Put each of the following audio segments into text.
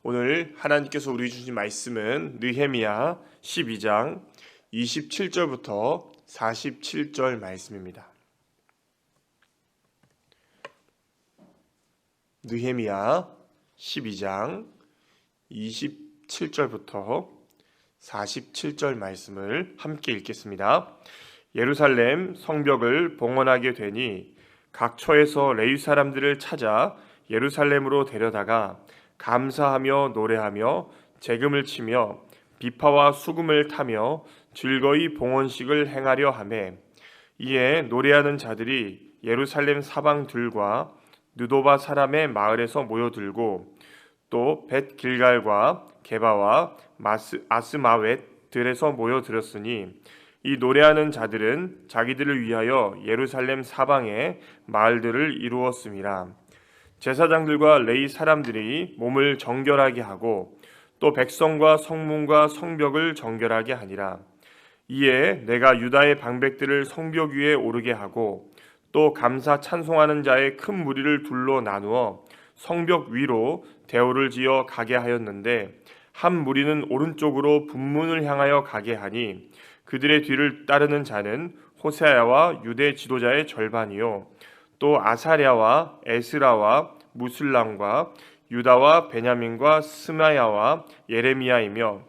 오늘 하나님께서 우리 주신 말씀은 느헤미야 12장 27절부터 47절 말씀입니다. 느헤미야 12장 27절부터 47절 말씀을 함께 읽겠습니다. 예루살렘 성벽을 봉헌하게 되니 각 처에서 레위 사람들을 찾아 예루살렘으로 데려다가 감사하며 노래하며 재금을 치며 비파와 수금을 타며 즐거이 봉헌식을 행하려 하매, 이에 노래하는 자들이 예루살렘 사방들과 느도바 사람의 마을에서 모여들고 또 벳 길갈과 게바와 아스마웻들에서 모여들었으니, 이 노래하는 자들은 자기들을 위하여 예루살렘 사방에 마을들을 이루었음이라. 제사장들과 레위 사람들이 몸을 정결하게 하고 또 백성과 성문과 성벽을 정결하게 하니라. 이에 내가 유다의 방백들을 성벽 위에 오르게 하고 또 감사 찬송하는 자의 큰 무리를 둘로 나누어 성벽 위로 대오를 지어 가게 하였는데, 한 무리는 오른쪽으로 분문을 향하여 가게 하니 그들의 뒤를 따르는 자는 호세아와 유대 지도자의 절반이요 또 아사랴와 에스라와 무술람과 유다와 베냐민과 스마야와 예레미야이며,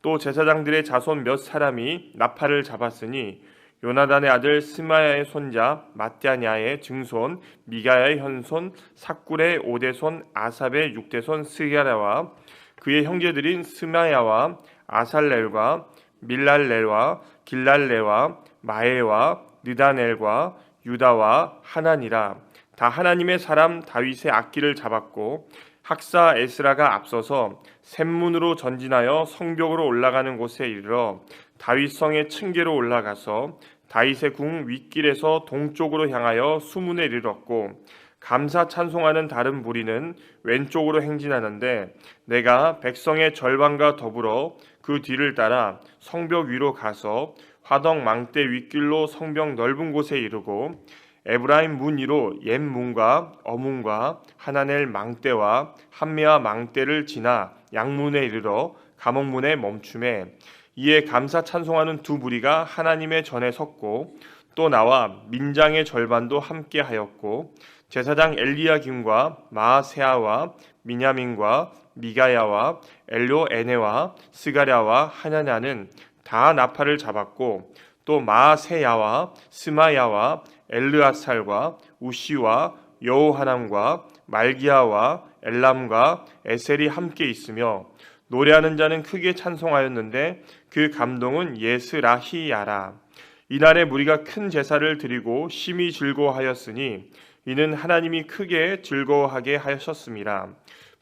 또 제사장들의 자손 몇 사람이 나팔을 잡았으니 요나단의 아들 스마야의 손자 마त्या냐의 증손 미가야의 현손 삭굴의 5대손 아삽의 6대손 스가랴와 그의 형제들인 스마야와 아살렐과 밀랄렐과 길랄레와 마에와 느다넬과 유다와 하나니라. 다 하나님의 사람 다윗의 악기를 잡았고, 학사 에스라가 앞서서 샘문으로 전진하여 성벽으로 올라가는 곳에 이르러 다윗성의 층계로 올라가서 다윗의 궁 윗길에서 동쪽으로 향하여 수문에 이르렀고, 감사 찬송하는 다른 무리는 왼쪽으로 행진하는데, 내가 백성의 절반과 더불어 그 뒤를 따라 성벽 위로 가서 화덕 망대 윗길로 성벽 넓은 곳에 이르고 에브라임 문 위로 옛 문과 어문과 하나넬 망대와 한미와 망대를 지나 양문에 이르러 감옥문에 멈춤에, 이에 감사 찬송하는 두 무리가 하나님의 전에 섰고 또 나와 민장의 절반도 함께 하였고, 제사장 엘리야김과 마아세아와 미냐민과 미가야와 엘료에네와 스가랴와 하나냐는 다 나팔을 잡았고, 또 마아세야와 스마야와 엘르아살과 우시와 여호하남과 말기야와 엘람과 에셀이 함께 있으며, 노래하는 자는 크게 찬송하였는데 그 감동은 예스라히야라. 이날에 무리가 큰 제사를 드리고 심히 즐거워하였으니 이는 하나님이 크게 즐거워하게 하셨음이라.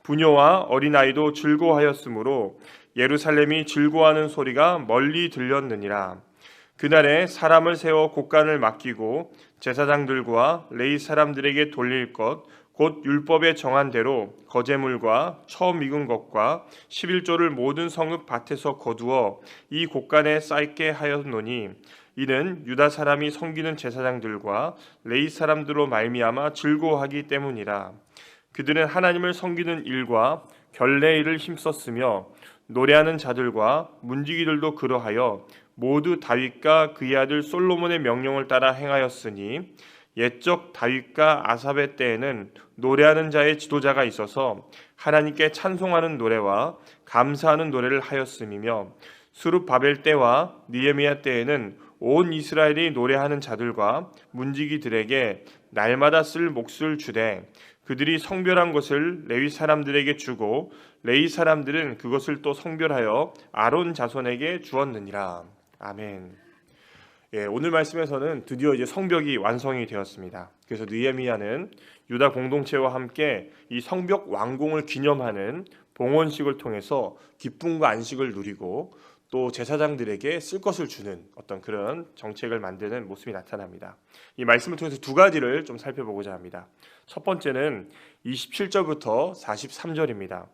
부녀와 어린아이도 즐거워하였으므로 예루살렘이 즐거워하는 소리가 멀리 들렸느니라. 그날에 사람을 세워 곡간을 맡기고 제사장들과 레위 사람들에게 돌릴 것 곧 율법에 정한 대로 거제물과 처음 익은 것과 11조를 모든 성읍 밭에서 거두어 이 곡간에 쌓게 하였노니, 이는 유다 사람이 섬기는 제사장들과 레위 사람들로 말미암아 즐거워하기 때문이라. 그들은 하나님을 섬기는 일과 결례 일을 힘썼으며 노래하는 자들과 문지기들도 그러하여 모두 다윗과 그의 아들 솔로몬의 명령을 따라 행하였으니, 옛적 다윗과 아삽의 때에는 노래하는 자의 지도자가 있어서 하나님께 찬송하는 노래와 감사하는 노래를 하였음이며, 수룹바벨 때와 느헤미야 때에는 온 이스라엘이 노래하는 자들과 문지기들에게 날마다 쓸 몫을 주되 그들이 성별한 것을 레위 사람들에게 주고 레위 사람들은 그것을 또 성별하여 아론 자손에게 주었느니라. 아멘. 오늘 말씀에서는 드디어 이제 성벽이 완성이 되었습니다. 그래서 느헤미야는 유다 공동체와 함께 이 성벽 완공을 기념하는 봉헌식을 통해서 기쁨과 안식을 누리고 또 제사장들에게 쓸 것을 주는 어떤 그런 정책을 만드는 모습이 나타납니다. 이 말씀을 통해서 두 가지를 좀 살펴보고자 합니다. 첫 번째는 27절부터 43절입니다.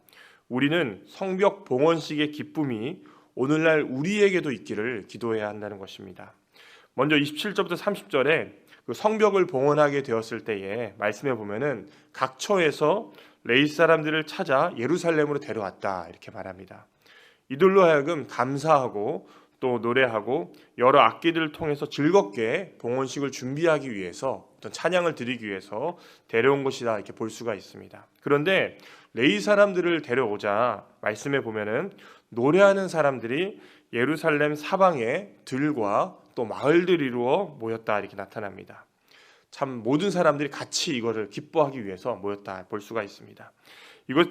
우리는 성벽 봉헌식의 기쁨이 오늘날 우리에게도 있기를 기도해야 한다는 것입니다. 먼저 27절부터 30절에 그 성벽을 봉헌하게 되었을 때에 말씀해 보면은 각 처에서 레위 사람들을 찾아 예루살렘으로 데려왔다 이렇게 말합니다. 이들로 하여금 감사하고 또 노래하고 여러 악기들을 통해서 즐겁게 봉헌식을 준비하기 위해서 어떤 찬양을 드리기 위해서 데려온 것이다 이렇게 볼 수가 있습니다. 그런데 레위 사람들을 데려오자 말씀해 보면은 노래하는 사람들이 예루살렘 사방에 들과 또 마을들이 이루어 모였다 이렇게 나타납니다. 참 모든 사람들이 같이 이거를 기뻐하기 위해서 모였다 볼 수가 있습니다.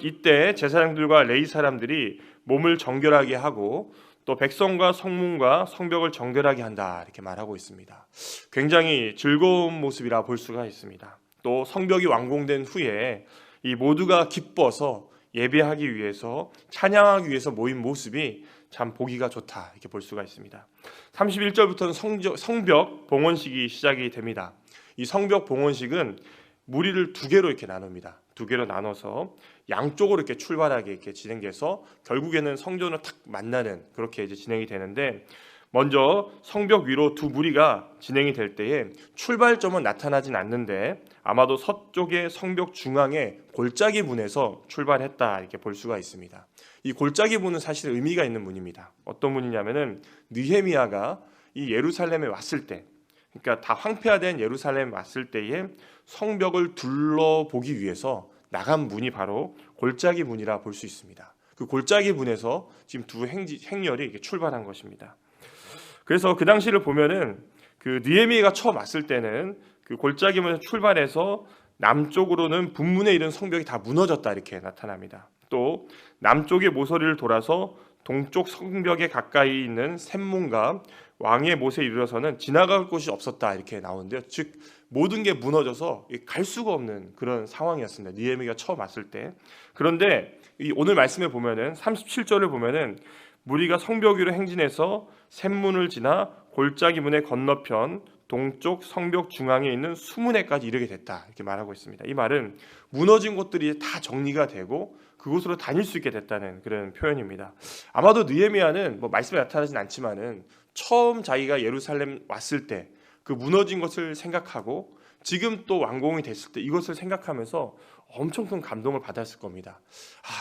이때 제사장들과 레위 사람들이 몸을 정결하게 하고 또 백성과 성문과 성벽을 정결하게 한다 이렇게 말하고 있습니다. 굉장히 즐거운 모습이라 볼 수가 있습니다. 또 성벽이 완공된 후에 이 모두가 기뻐서 예배하기 위해서 찬양하기 위해서 모인 모습이 참 보기가 좋다 이렇게 볼 수가 있습니다. 31절부터는 성벽 봉헌식이 시작이 됩니다. 이 성벽 봉헌식은 무리를 두 개로 이렇게 나눕니다. 두 개로 나눠서 양쪽으로 이렇게 출발하게 이렇게 진행돼서 결국에는 성전을 탁 만나는 그렇게 이제 진행이 되는데, 먼저 성벽 위로 두 무리가 진행이 될 때에 출발점은 나타나진 않는데 아마도 서쪽의 성벽 중앙에 골짜기 문에서 출발했다 이렇게 볼 수가 있습니다. 이 골짜기 문은 사실 의미가 있는 문입니다. 어떤 문이냐면은 느헤미야가 이 예루살렘에 왔을 때, 그러니까 다 황폐화된 예루살렘에 왔을 때에 성벽을 둘러보기 위해서 나간 문이 바로 골짜기 문이라 볼 수 있습니다. 그 골짜기 문에서 지금 두 행렬이 이렇게 출발한 것입니다. 그래서 그 당시를 보면은 그 느헤미야가 처음 왔을 때는 그 골짜기 문에서 출발해서 남쪽으로는 분문에 이른 성벽이 다 무너졌다 이렇게 나타납니다. 또 남쪽의 모서리를 돌아서 동쪽 성벽에 가까이 있는 샘문과 왕의 못에 이르러서는 지나갈 곳이 없었다 이렇게 나오는데요. 즉 모든 게 무너져서 갈 수가 없는 그런 상황이었습니다. 느헤미야가 처음 왔을 때. 그런데 오늘 말씀에 보면은 37절을 보면은 무리가 성벽 위로 행진해서 샘문을 지나 골짜기 문의 건너편 동쪽 성벽 중앙에 있는 수문에까지 이르게 됐다 이렇게 말하고 있습니다. 이 말은 무너진 곳들이 다 정리가 되고 그곳으로 다닐 수 있게 됐다는 그런 표현입니다. 아마도 느헤미야는 말씀에 나타나진 않지만은 처음 자기가 예루살렘 왔을 때 그 무너진 것을 생각하고 지금 또 완공이 됐을 때 이것을 생각하면서 엄청 큰 감동을 받았을 겁니다.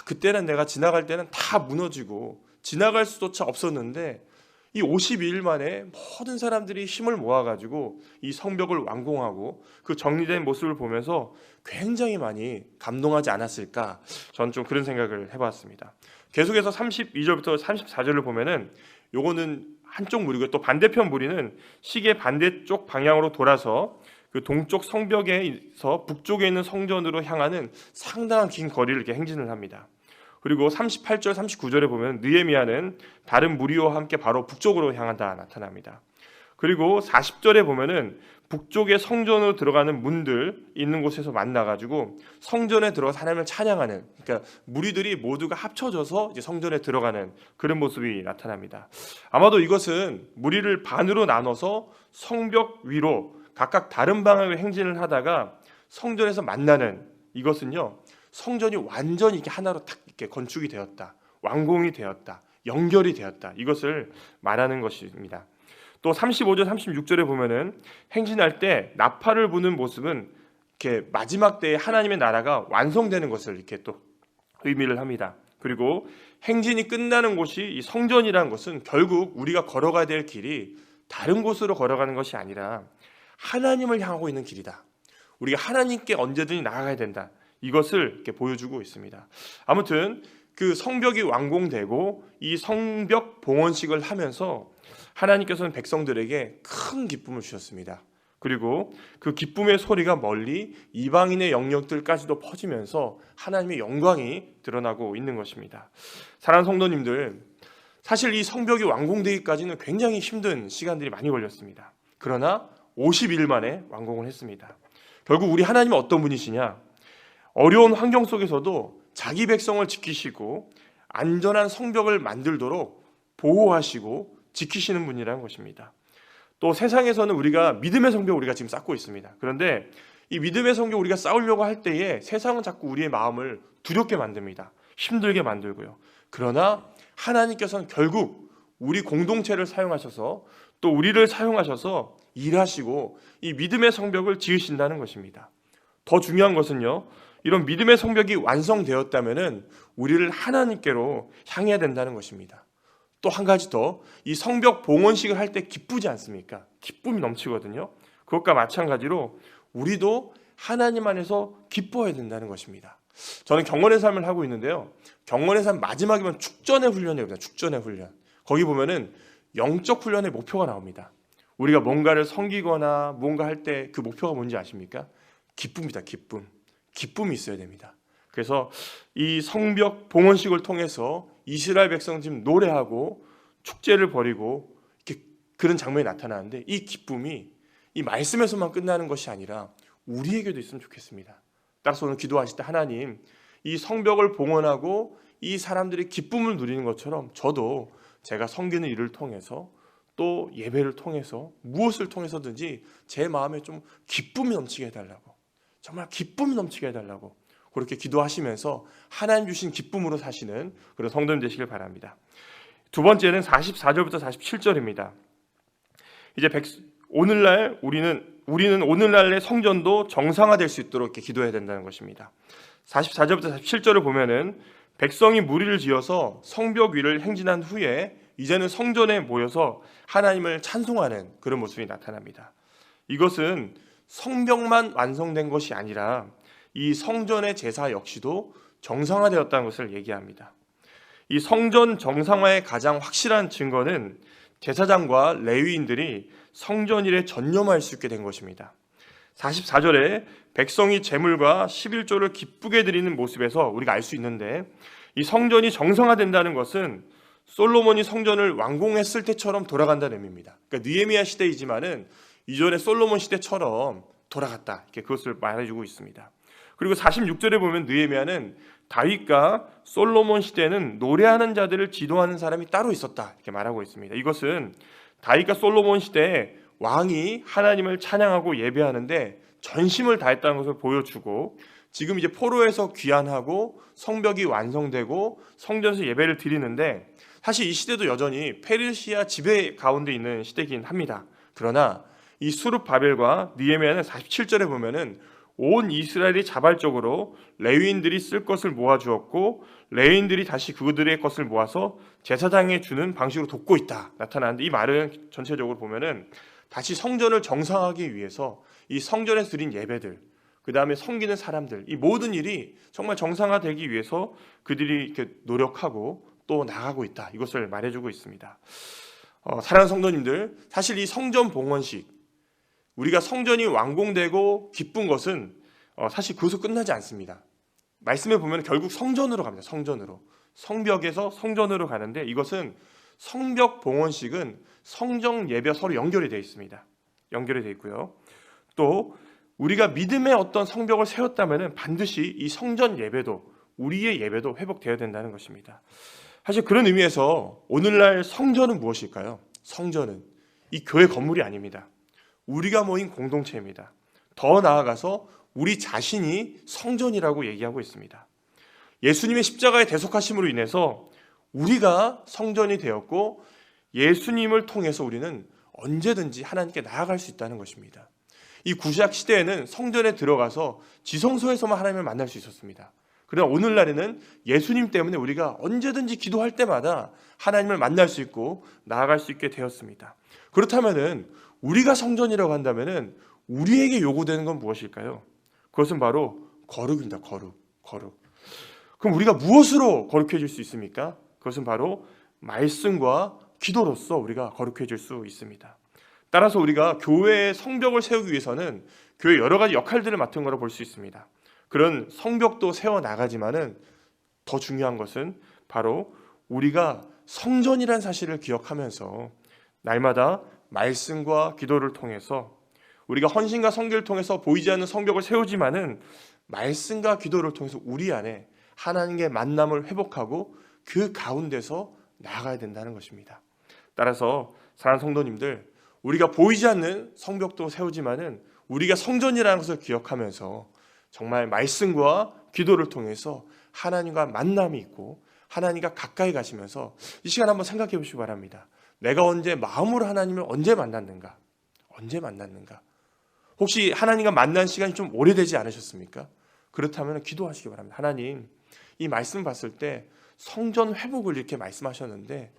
그때는 내가 지나갈 때는 다 무너지고 지나갈 수조차 없었는데 이 52일 만에 모든 사람들이 힘을 모아가지고 이 성벽을 완공하고 그 정리된 모습을 보면서 굉장히 많이 감동하지 않았을까, 저는 좀 그런 생각을 해봤습니다. 계속해서 32절부터 34절을 보면은 요거는 한쪽 무리고 또 반대편 무리는 시계 반대쪽 방향으로 돌아서 그 동쪽 성벽에서 북쪽에 있는 성전으로 향하는 상당한 긴 거리를 이렇게 행진을 합니다. 그리고 38절, 39절에 보면 느헤미야는 다른 무리와 함께 바로 북쪽으로 향한다 나타납니다. 그리고 40절에 보면은 북쪽의 성전으로 들어가는 문들 있는 곳에서 만나가지고 성전에 들어가서 하나님을 찬양하는, 그러니까 무리들이 모두가 합쳐져서 이제 성전에 들어가는 그런 모습이 나타납니다. 아마도 이것은 무리를 반으로 나눠서 성벽 위로 각각 다른 방향으로 행진을 하다가 성전에서 만나는, 이것은요 성전이 완전히 이렇게 하나로 딱 이렇게 건축이 되었다, 완공이 되었다, 연결이 되었다, 이것을 말하는 것입니다. 또 35절, 36절에 보면은 행진할 때 나팔을 부는 모습은 이렇게 마지막 때에 하나님의 나라가 완성되는 것을 이렇게 또 의미를 합니다. 그리고 행진이 끝나는 곳이 이 성전이라는 것은 결국 우리가 걸어가야 될 길이 다른 곳으로 걸어가는 것이 아니라 하나님을 향하고 있는 길이다. 우리가 하나님께 언제든지 나아가야 된다. 이것을 이렇게 보여주고 있습니다. 아무튼 그 성벽이 완공되고 이 성벽 봉헌식을 하면서 하나님께서는 백성들에게 큰 기쁨을 주셨습니다. 그리고 그 기쁨의 소리가 멀리 이방인의 영역들까지도 퍼지면서 하나님의 영광이 드러나고 있는 것입니다. 사랑하는 성도님들, 사실 이 성벽이 완공되기까지는 굉장히 힘든 시간들이 많이 걸렸습니다. 그러나 50일 만에 완공을 했습니다. 결국 우리 하나님은 어떤 분이시냐? 어려운 환경 속에서도 자기 백성을 지키시고 안전한 성벽을 만들도록 보호하시고 지키시는 분이라는 것입니다. 또 세상에서는 우리가 믿음의 성벽을 우리가 지금 쌓고 있습니다. 그런데 이 믿음의 성벽 우리가 쌓으려고 할 때에 세상은 자꾸 우리의 마음을 두렵게 만듭니다. 힘들게 만들고요. 그러나 하나님께서는 결국 우리 공동체를 사용하셔서 또 우리를 사용하셔서 일하시고 이 믿음의 성벽을 지으신다는 것입니다. 더 중요한 것은요, 이런 믿음의 성벽이 완성되었다면은 우리를 하나님께로 향해야 된다는 것입니다. 또 한 가지 더, 이 성벽 봉헌식을 할 때 기쁘지 않습니까? 기쁨이 넘치거든요. 그것과 마찬가지로 우리도 하나님 안에서 기뻐해야 된다는 것입니다. 저는 경건의 삶을 하고 있는데요, 경건의 삶 마지막이면 축전의 훈련이거든요. 축전의 훈련. 거기 보면은 영적 훈련의 목표가 나옵니다. 우리가 뭔가를 섬기거나 뭔가 할 때 그 목표가 뭔지 아십니까? 기쁨이다. 기쁨이 있어야 됩니다. 그래서 이 성벽 봉헌식을 통해서 이스라엘 백성 지금 노래하고 축제를 벌이고 이렇게 그런 장면이 나타나는데, 이 기쁨이 이 말씀에서만 끝나는 것이 아니라 우리에게도 있으면 좋겠습니다. 따라서 오늘 기도하실 때, 하나님, 이 성벽을 봉헌하고 이 사람들이 기쁨을 누리는 것처럼 저도 제가 섬기는 일을 통해서 또 예배를 통해서 무엇을 통해서든지 제 마음에 좀 기쁨이 넘치게 해달라고, 정말 기쁨이 넘치게 해달라고 그렇게 기도하시면서 하나님 주신 기쁨으로 사시는 그런 성도님 되시길 바랍니다. 두 번째는 44절부터 47절입니다. 이제 오늘날 우리는 오늘날의 성전도 정상화될 수 있도록 이렇게 기도해야 된다는 것입니다. 44절부터 47절을 보면은 백성이 무리를 지어서 성벽 위를 행진한 후에 이제는 성전에 모여서 하나님을 찬송하는 그런 모습이 나타납니다. 이것은 성벽만 완성된 것이 아니라 이 성전의 제사 역시도 정상화되었다는 것을 얘기합니다. 이 성전 정상화의 가장 확실한 증거는 제사장과 레위인들이 성전 일에 전념할 수 있게 된 것입니다. 44절에 백성이 제물과 11조를 기쁘게 드리는 모습에서 우리가 알 수 있는데, 이 성전이 정상화된다는 것은 솔로몬이 성전을 완공했을 때처럼 돌아간다는 의미입니다. 그러니까 느헤미야 시대이지만은 이전에 솔로몬 시대처럼 돌아갔다, 이렇게 그것을 말해주고 있습니다. 그리고 46절에 보면 느헤미야는 다윗과 솔로몬 시대는 노래하는 자들을 지도하는 사람이 따로 있었다, 이렇게 말하고 있습니다. 이것은 다윗과 솔로몬 시대에 왕이 하나님을 찬양하고 예배하는데 전심을 다했다는 것을 보여주고, 지금 이제 포로에서 귀환하고 성벽이 완성되고 성전에서 예배를 드리는데, 사실 이 시대도 여전히 페르시아 지배 가운데 있는 시대이긴 합니다. 그러나 이 수룹바벨과 느헤미야는 47절에 보면은 온 이스라엘이 자발적으로 레위인들이 쓸 것을 모아주었고, 레위인들이 다시 그들의 것을 모아서 제사장에 주는 방식으로 돕고 있다 나타나는데, 이 말은 전체적으로 보면은 다시 성전을 정상화하기 위해서 이 성전에서 드린 예배들, 그 다음에 섬기는 사람들, 이 모든 일이 정말 정상화되기 위해서 그들이 이렇게 노력하고 또 나가고 있다, 이것을 말해주고 있습니다. 사랑하는 성도님들, 사실 이 성전 봉헌식, 우리가 성전이 완공되고 기쁜 것은 사실 그것으로 끝나지 않습니다. 말씀에 보면 결국 성전으로 갑니다. 성전으로, 성벽에서 성전으로 가는데, 이것은 성벽 봉헌식은 성정 예배 서로 연결이 되어 있습니다. 연결이 되어 있고요. 또 우리가 믿음의 어떤 성벽을 세웠다면 반드시 이 성전 예배도, 우리의 예배도 회복되어야 된다는 것입니다. 사실 그런 의미에서 오늘날 성전은 무엇일까요? 성전은 이 교회 건물이 아닙니다. 우리가 모인 공동체입니다. 더 나아가서 우리 자신이 성전이라고 얘기하고 있습니다. 예수님의 십자가의 대속하심으로 인해서 우리가 성전이 되었고, 예수님을 통해서 우리는 언제든지 하나님께 나아갈 수 있다는 것입니다. 이 구약 시대에는 성전에 들어가서 지성소에서만 하나님을 만날 수 있었습니다. 그러나 오늘날에는 예수님 때문에 우리가 언제든지 기도할 때마다 하나님을 만날 수 있고 나아갈 수 있게 되었습니다. 그렇다면은 우리가 성전이라고 한다면은 우리에게 요구되는 건 무엇일까요? 그것은 바로 거룩입니다. 거룩. 그럼 우리가 무엇으로 거룩해질 수 있습니까? 그것은 바로 말씀과 기도로서 우리가 거룩해질 수 있습니다. 따라서 우리가 교회의 성벽을 세우기 위해서는 교회 여러 가지 역할들을 맡은 거로 볼 수 있습니다. 그런 성벽도 세워나가지만은 더 중요한 것은 바로 우리가 성전이라는 사실을 기억하면서 날마다 말씀과 기도를 통해서 우리가 헌신과 성결을 통해서 보이지 않는 성벽을 세우지만은 말씀과 기도를 통해서 우리 안에 하나님의 만남을 회복하고 그 가운데서 나아가야 된다는 것입니다. 따라서 사랑하는 성도님들, 우리가 보이지 않는 성벽도 세우지만은 우리가 성전이라는 것을 기억하면서 정말 말씀과 기도를 통해서 하나님과 만남이 있고 하나님과 가까이 가시면서 이 시간 한번 생각해 보시기 바랍니다. 내가 언제 마음으로 하나님을 언제 만났는가? 언제 만났는가? 혹시 하나님과 만난 시간이 좀 오래되지 않으셨습니까? 그렇다면 기도하시기 바랍니다. 하나님, 이 말씀 봤을 때 성전 회복을 이렇게 말씀하셨는데,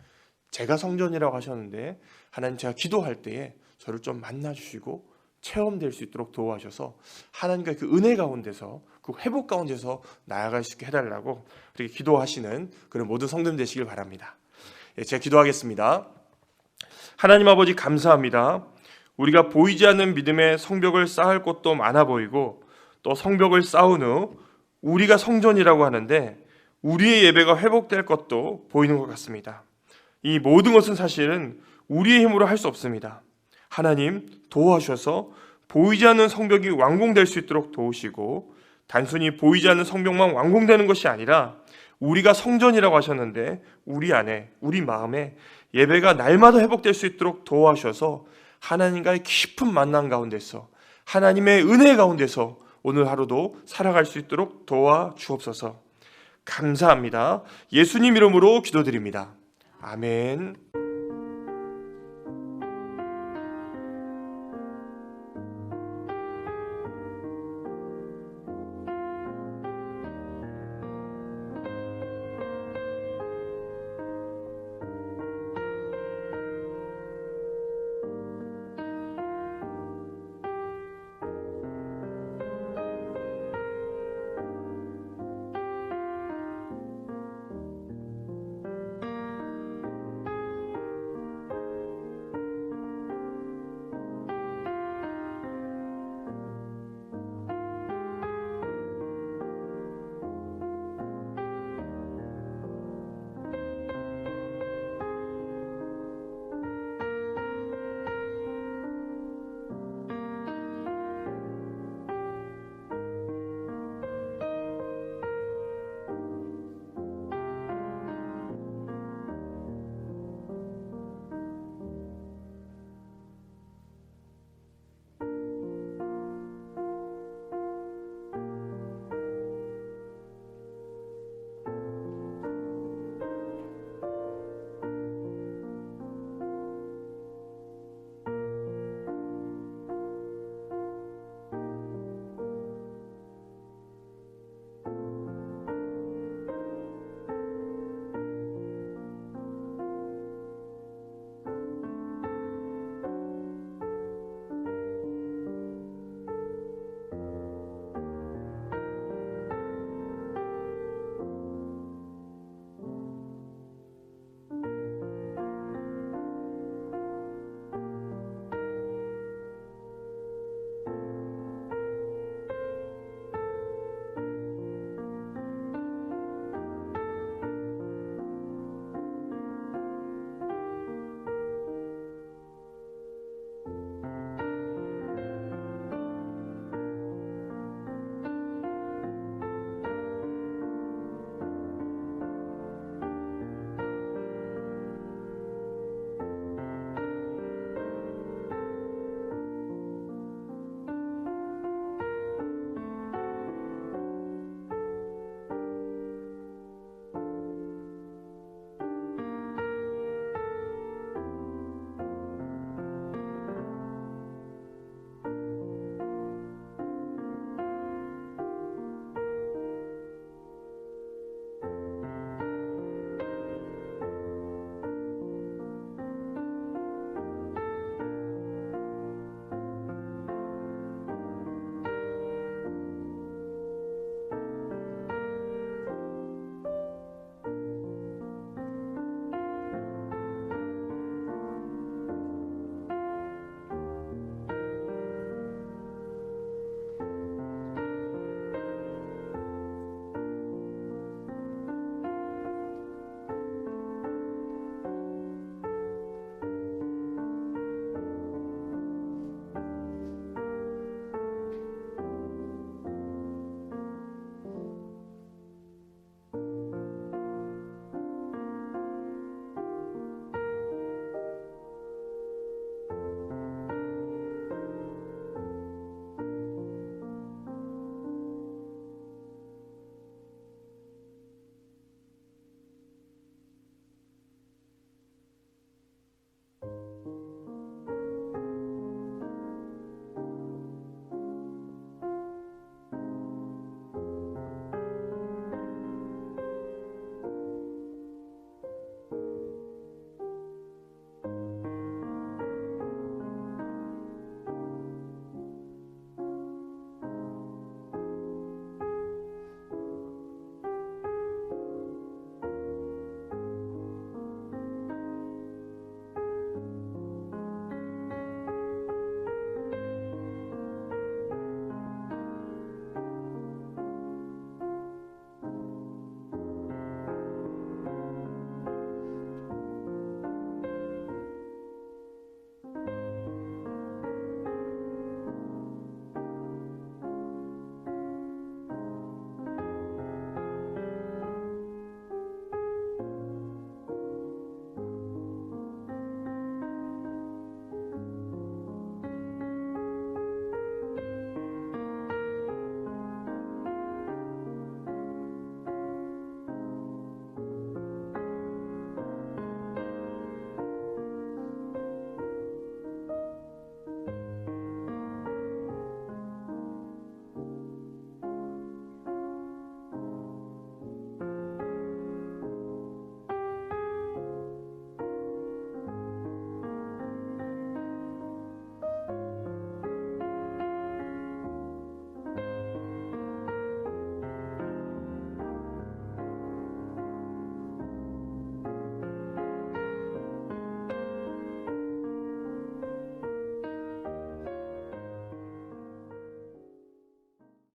제가 성전이라고 하셨는데, 하나님, 제가 기도할 때에 저를 좀 만나주시고 체험될 수 있도록 도와주셔서 하나님과 그 은혜 가운데서, 그 회복 가운데서 나아갈 수 있게 해달라고 그렇게 기도하시는 그런 모든 성도님 되시길 바랍니다. 제가 기도하겠습니다. 하나님 아버지, 감사합니다. 우리가 보이지 않는 믿음의 성벽을 쌓을 곳도 많아 보이고, 또 성벽을 쌓은 후 우리가 성전이라고 하는데 우리의 예배가 회복될 것도 보이는 것 같습니다. 이 모든 것은 사실은 우리의 힘으로 할 수 없습니다. 하나님, 도와주셔서 보이지 않는 성벽이 완공될 수 있도록 도우시고, 단순히 보이지 않는 성벽만 완공되는 것이 아니라 우리가 성전이라고 하셨는데 우리 안에, 우리 마음에 예배가 날마다 회복될 수 있도록 도와주셔서 하나님과의 깊은 만남 가운데서, 하나님의 은혜 가운데서 오늘 하루도 살아갈 수 있도록 도와주옵소서. 감사합니다. 예수님 이름으로 기도드립니다. 아멘.